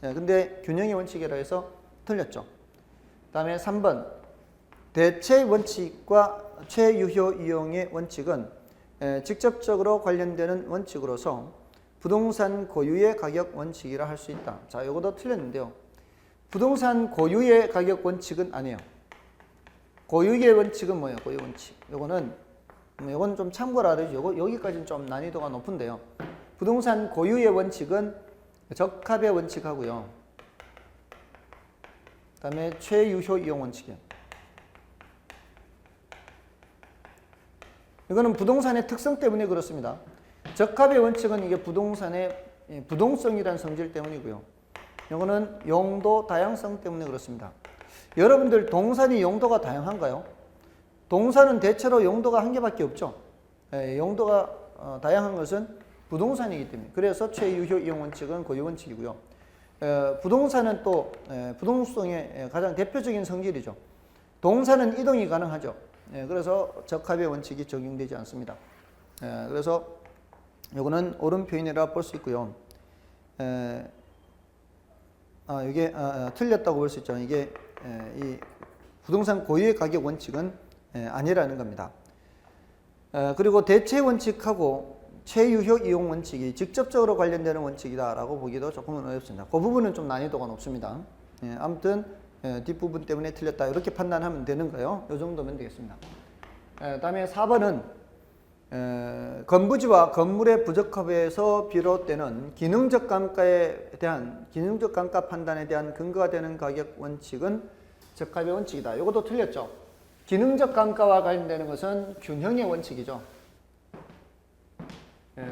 근데 균형의 원칙이라 해서 틀렸죠. 다음에 3번 대체 원칙과 최유효 이용의 원칙은 직접적으로 관련되는 원칙으로서 부동산 고유의 가격 원칙이라 할 수 있다. 자, 이것도 틀렸는데요. 부동산 고유의 가격 원칙은 아니에요. 고유의 원칙은 뭐예요? 고유 원칙. 요거는 좀 참고로 알아주시고 여기까지는 좀 난이도가 높은데요. 부동산 고유의 원칙은 적합의 원칙하고요. 그다음에 최유효 이용 원칙이에요. 이거는 부동산의 특성 때문에 그렇습니다. 적합의 원칙은 이게 부동산의 부동성이라는 성질 때문이고요. 이거는 용도 다양성 때문에 그렇습니다. 여러분들 동산이 용도가 다양한가요? 동산은 대체로 용도가 한 개밖에 없죠. 용도가 다양한 것은 부동산이기 때문에. 그래서 최유효 이용 원칙은 고유 원칙이고요. 부동산은 또 부동성의 가장 대표적인 성질이죠. 동산은 이동이 가능하죠. 그래서 적합의 원칙이 적용되지 않습니다. 그래서 이거는 옳은 표현이라 볼 수 있고요. 이게 틀렸다고 볼 수 있죠. 이게 이 부동산 고유의 가격 원칙은 아니라는 겁니다. 그리고 대체 원칙하고 최유효 이용 원칙이 직접적으로 관련되는 원칙이다라고 보기도 조금은 어렵습니다. 그 부분은 좀 난이도가 높습니다. 아무튼 뒷부분 때문에 틀렸다 이렇게 판단하면 되는 거예요. 이 정도면 되겠습니다. 다음에 4번은 건부지와 건물의 부적합에서 비롯되는 기능적 감가 판단에 대한 근거가 되는 가격 원칙은 적합의 원칙이다. 이것도 틀렸죠. 기능적 감가와 관련되는 것은 균형의 원칙이죠.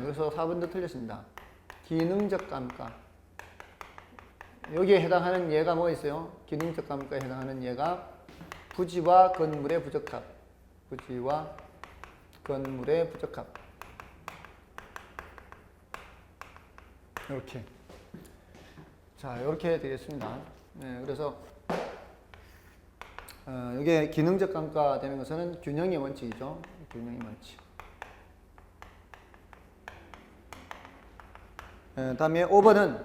그래서 4번도 틀렸습니다. 기능적 감가. 여기에 해당하는 예가 뭐 있어요? 기능적 감가에 해당하는 예가 부지와 건물의 부적합. 부지와 건물의 부적합. 이렇게. 자, 이렇게 되겠습니다. 그래서 이게 기능적 감가 되는 것은 균형의 원칙이죠. 균형의 원칙. 다음에 5번은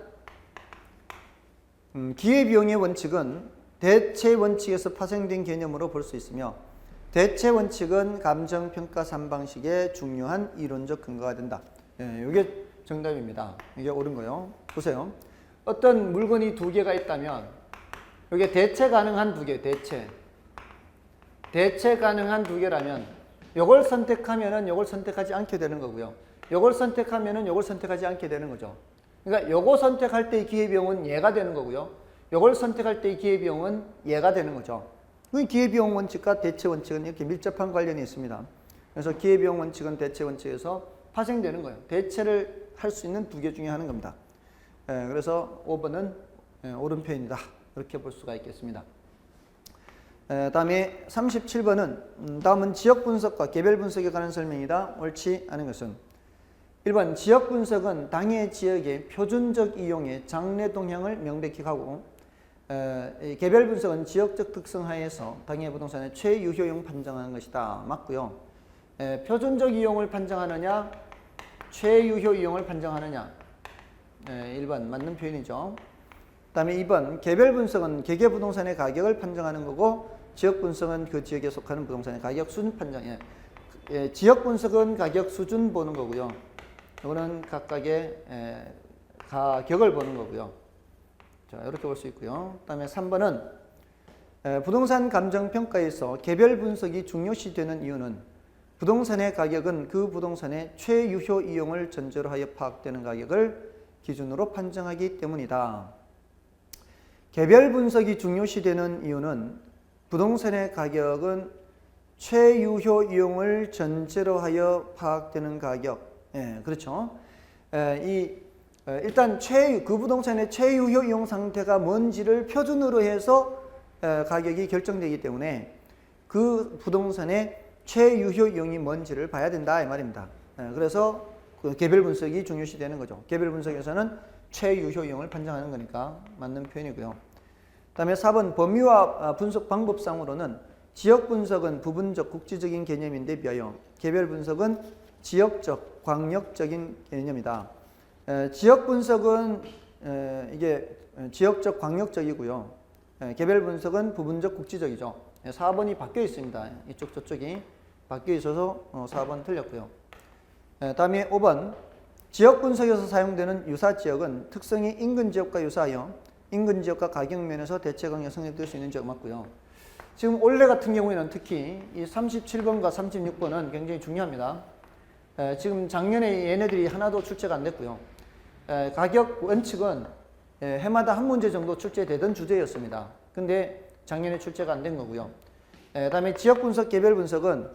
기회비용의 원칙은 대체 원칙에서 파생된 개념으로 볼 수 있으며 대체 원칙은 감정평가 3방식의 중요한 이론적 근거가 된다. 이게 정답입니다. 이게 옳은 거요. 보세요. 어떤 물건이 두 개가 있다면 이게 대체 가능한 두 개, 대체 가능한 두 개라면 이걸 선택하면은 이걸 선택하지 않게 되는 거고요. 이걸 선택하면은 이걸 선택하지 않게 되는 거죠. 그러니까 요거 선택할 때의 기회비용은 얘가 되는 거고요. 요걸 선택할 때의 기회비용은 얘가 되는 거죠. 기회비용 원칙과 대체 원칙은 이렇게 밀접한 관련이 있습니다. 그래서 기회비용 원칙은 대체 원칙에서 파생되는 거예요. 대체를 할 수 있는 두 개 중에 하는 겁니다. 그래서 5번은 옳은 표현이다. 이렇게 볼 수가 있겠습니다. 다음에 37번은 다음은 지역 분석과 개별 분석에 관한 설명이다. 옳지 않은 것은 1번 지역 분석은 당해 지역의 표준적 이용의 장래 동향을 명백히 하고 개별 분석은 지역적 특성 하에서 당해 부동산의 최유효용 판정하는 것이다. 맞고요. 표준적 이용을 판정하느냐 최유효 이용을 판정하느냐 1번 맞는 표현이죠. 그 다음에 2번 개별 분석은 개개 부동산의 가격을 판정하는 거고 지역 분석은 그 지역에 속하는 부동산의 가격 수준 판정이에요. 지역 분석은 가격 수준 보는 거고요. 이거는 각각의 가격을 보는 거고요. 자, 이렇게 볼 수 있고요. 그 다음에 3번은 부동산 감정평가에서 개별 분석이 중요시 되는 이유는 부동산의 가격은 그 부동산의 최유효 이용을 전제로 하여 파악되는 가격을 기준으로 판정하기 때문이다. 개별 분석이 중요시 되는 이유는 부동산의 가격은 최유효 이용을 전제로 하여 파악되는 가격. 그렇죠. 일단 그 부동산의 최유효 이용 상태가 뭔지를 표준으로 해서 가격이 결정되기 때문에 그 부동산의 최유효 이용이 뭔지를 봐야 된다 이 말입니다. 그래서 그 개별 분석이 중요시 되는 거죠. 개별 분석에서는 최유효 이용을 판정하는 거니까 맞는 표현이고요. 그 다음에 4번 범위와 분석 방법상으로는 지역 분석은 부분적 국지적인 개념인데 비하여 개별 분석은 지역적 광역적인 개념이다. 지역 분석은 이게 지역적 광역적이고요. 개별 분석은 부분적 국지적이죠. 4번이 바뀌어 있습니다. 이쪽 저쪽이 바뀌어 있어서 4번 틀렸고요. 다음에 5번 지역 분석에서 사용되는 유사 지역은 특성이 인근 지역과 유사하여 인근 지역과 가격 면에서 대체 강력 성립될 수 있는 지역 맞고요. 지금 올해 같은 경우에는 특히 이 37번과 36번은 굉장히 중요합니다. 지금 작년에 얘네들이 하나도 출제가 안 됐고요. 가격 원칙은 해마다 한 문제 정도 출제되던 주제였습니다. 근데 작년에 출제가 안 된 거고요. 다음에 지역 분석, 개별 분석은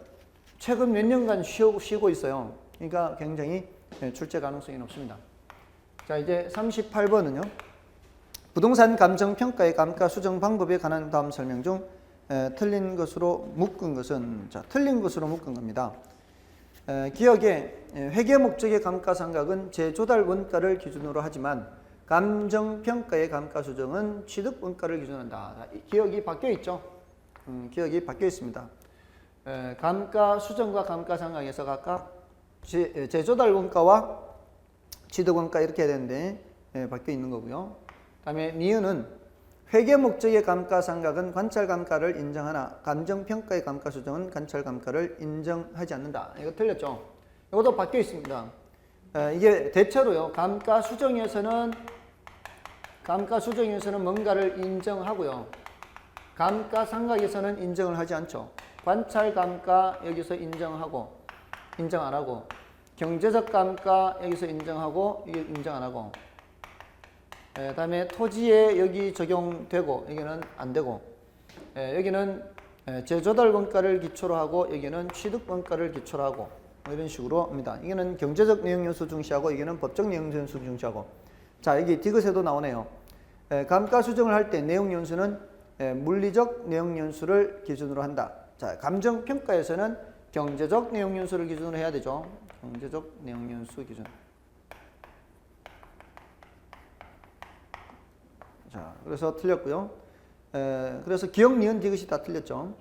최근 몇 년간 쉬고 있어요. 그러니까 굉장히 출제 가능성이 높습니다. 자, 이제 38번은요. 부동산 감정 평가의 감가 수정 방법에 관한 다음 설명 중 틀린 것으로 묶은 것은 틀린 것으로 묶은 겁니다. 기억에 회계 목적의 감가상각은 재조달 원가를 기준으로 하지만 감정평가의 감가수정은 취득원가를 기준한다. 기억이 바뀌어 있죠? 기억이 바뀌어 있습니다. 감가수정과 감가상각에서 각각 재조달 원가와 취득원가 이렇게 해야 되는데 바뀌어 있는 거고요. 그 다음에 니은은 회계 목적의 감가상각은 관찰감가를 인정하나 감정평가의 감가수정은 관찰감가를 인정하지 않는다. 이거 틀렸죠? 이것도 바뀌어 있습니다. 이게 대체로요. 감가수정에서는 뭔가를 인정하고요. 감가상각에서는 인정을 하지 않죠. 관찰감가 여기서 인정하고 인정 안 하고 경제적 감가 여기서 인정하고 이게 인정 안 하고 다음에 토지에 여기 적용되고 여기는 안 되고 여기는 재조달 원가를 기초로 하고 여기는 취득 원가를 기초로 하고 뭐 이런 식으로 합니다. 이거는 경제적 내용 연수 중시하고 이거는 법적 내용 연수 중시하고. 자, 여기 디귿에도 나오네요. 감가 수정을 할 때 내용 연수는 물리적 내용 연수를 기준으로 한다. 자, 감정 평가에서는 경제적 내용 연수를 기준으로 해야 되죠. 경제적 내용 연수 기준. 자, 그래서 틀렸고요. 그래서 기억, 니은, 디귿이 다 틀렸죠.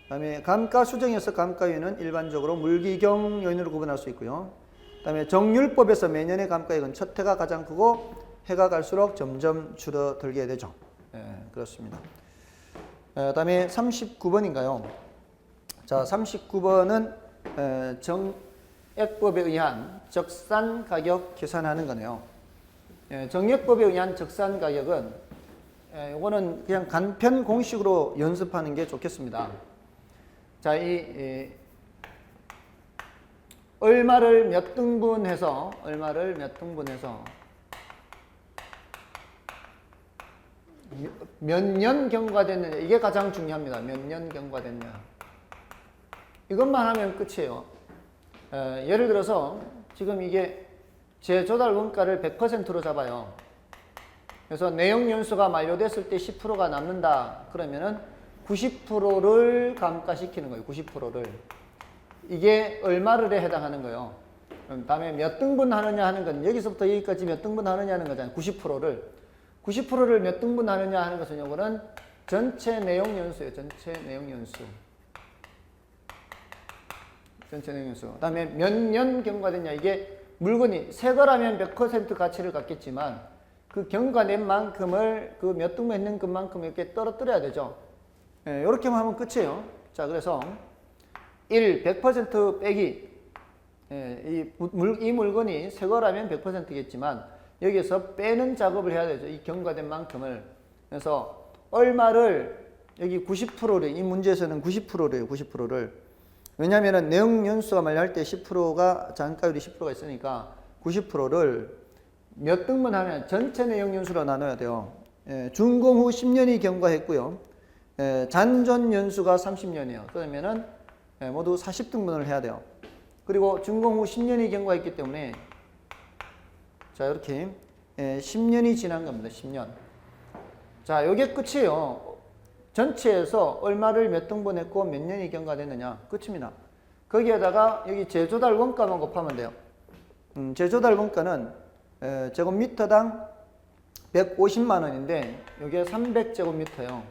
그다음에 감가 수정에서 감가 요인은 일반적으로 물기경 요인으로 구분할 수 있고요. 그다음에 정률법에서 매년의 감가액은 첫 해가 가장 크고 해가 갈수록 점점 줄어들게 되죠. 그렇습니다. 그다음에 39번인가요? 자, 39번은 정액법에 의한 적산 가격 계산하는 거네요. 정액법에 의한 적산 가격은 이거는 그냥 간편 공식으로 연습하는 게 좋겠습니다. 자, 얼마를 몇 등분해서 몇 년 경과됐느냐, 이게 가장 중요합니다. 몇 년 경과됐냐. 이것만 하면 끝이에요. 예를 들어서 지금 이게 재조달 원가를 100%로 잡아요. 그래서 내용 연수가 만료됐을 때 10%가 남는다. 그러면은 90%를 감가시키는 거예요. 90%를. 이게 얼마를에 해당하는 거예요. 그럼 다음에 몇 등분 하느냐 하는 건 여기서부터 여기까지 몇 등분 하느냐 하는 거잖아요. 90%를 몇 등분 하느냐 하는 것은 요거는 전체 내용 연수예요. 전체 내용 연수. 그다음에 몇 년 경과됐냐. 이게 물건이 새 거라면 100% 가치를 갖겠지만 그 경과된 만큼을 그 몇 등분 했는 것만큼 이렇게 떨어뜨려야 되죠. 이렇게만 하면 끝이에요. 자, 그래서 100% 빼기 이 물건이 새 거라면 100%겠지만 여기서 빼는 작업을 해야 되죠. 이 경과된 만큼을. 그래서 얼마를 여기 90%를 이 문제에서는 90%래요. 90%를. 왜냐하면 내용 연수가 만료할 때 10%가 잔가율이 10%가 있으니까 90%를 몇 등분하면 전체 내용 연수로 나눠야 돼요. 준공 후 10년이 경과했고요. 잔존 연수가 30년이에요. 그러면은 모두 40등분을 해야 돼요. 그리고 준공 후 10년이 경과했기 때문에 자, 이렇게 10년이 지난 겁니다. 10년. 자, 이게 끝이에요. 전체에서 얼마를 몇 등분했고 몇 년이 경과됐느냐. 끝입니다. 거기에다가 여기 재조달 원가만 곱하면 돼요. 재조달 원가는 제곱미터당 150만 원인데 이게 300제곱미터예요.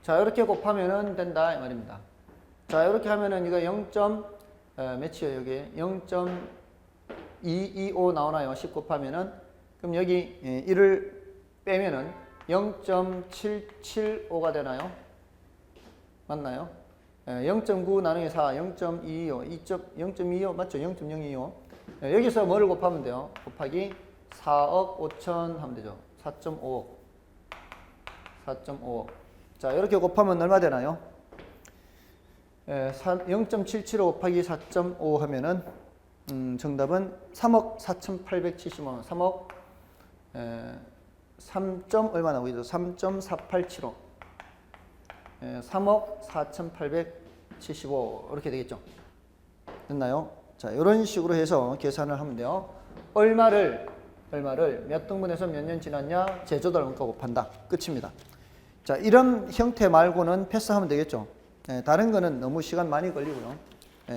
자, 이렇게 곱하면은 된다 이 말입니다. 자, 이렇게 하면은 이거 0. 몇이에요? 여기 0.225 나오나요? 10 곱하면은 그럼 여기 1을 빼면은 0.775가 되나요? 맞나요? 0.9 나누기 4, 0.225, 0.25 맞죠? 0.025. 여기서 뭐를 곱하면 돼요? 곱하기 4억 5천 하면 되죠. 4.5억. 4.5억. 자, 이렇게 곱하면 얼마 되나요? 0.775 곱하기 4.5 하면은 정답은 3억 4,870만 원. 3점 얼마 나오고 있죠? 3.4875. 3억 4,875 이렇게 되겠죠. 됐나요? 자, 이런 식으로 해서 계산을 하면 돼요. 얼마를 몇 등분해서 몇 년 지났냐? 재조달 원가 곱한다. 끝입니다. 자, 이런 형태 말고는 패스하면 되겠죠. 다른 거는 너무 시간 많이 걸리고요.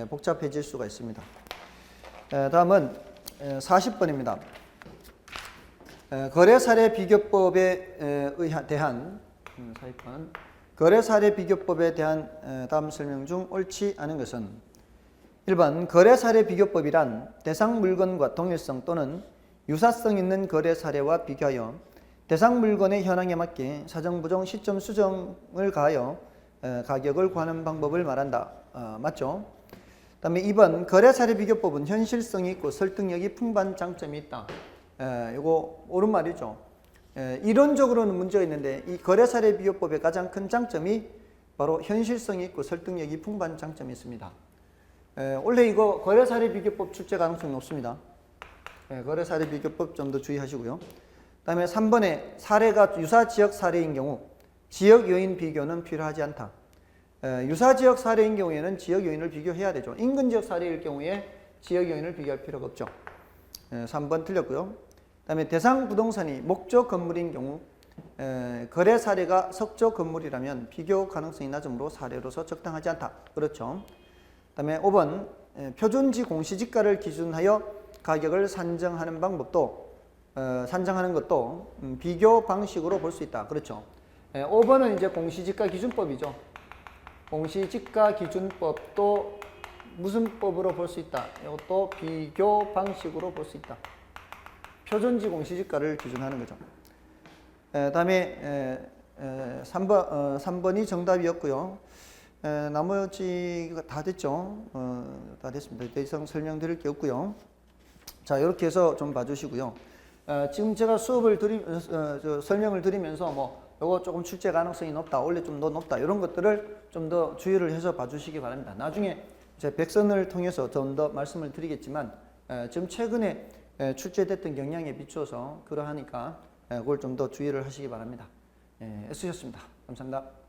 복잡해질 수가 있습니다. 다음은 40번입니다. 거래사례 비교법에 대한 40번. 거래사례 비교법에 대한 다음 설명 중 옳지 않은 것은 1번 거래사례 비교법이란 대상 물건과 동일성 또는 유사성 있는 거래사례와 비교하여 대상 물건의 현황에 맞게 사정부정 시점 수정을 가하여 가격을 구하는 방법을 말한다. 맞죠? 그 다음에 2번 거래사례 비교법은 현실성이 있고 설득력이 풍부한 장점이 있다. 이거 옳은 말이죠. 이론적으로는 문제가 있는데 이 거래사례 비교법의 가장 큰 장점이 바로 현실성이 있고 설득력이 풍부한 장점이 있습니다. 원래 이거 거래사례 비교법 출제 가능성이 높습니다. 거래사례 비교법 좀 더 주의하시고요. 그 다음에 3번에 사례가 유사 지역 사례인 경우 지역 요인 비교는 필요하지 않다. 유사 지역 사례인 경우에는 지역 요인을 비교해야 되죠. 인근 지역 사례일 경우에 지역 요인을 비교할 필요가 없죠. 3번 틀렸고요. 그다음에 대상 부동산이 목적 건물인 경우 거래 사례가 석조 건물이라면 비교 가능성이 낮으므로 사례로서 적당하지 않다. 그렇죠. 그다음에 5번 표준지 공시지가를 기준하여 가격을 산정하는 방법도 산정하는 것도 비교 방식으로 볼 수 있다. 그렇죠. 5번은 이제 공시지가 기준법이죠. 공시지가 기준법도 무슨 법으로 볼 수 있다? 이것도 비교 방식으로 볼 수 있다. 표준지 공시지가를 기준하는 거죠. 다음에 3번이 정답이었고요. 나머지가 다 됐죠. 다 됐습니다. 더 이상 설명드릴 게 없고요. 자, 이렇게 해서 좀 봐주시고요. 지금 제가 수업을 설명을 드리면서 뭐 요거 조금 출제 가능성이 높다, 원래 좀 더 높다 이런 것들을 좀 더 주의를 해서 봐주시기 바랍니다. 나중에 제 백선을 통해서 좀 더 말씀을 드리겠지만 지금 최근에 출제됐던 경향에 비추어서 그러하니까 그걸 좀 더 주의를 하시기 바랍니다. 애쓰셨습니다. 감사합니다.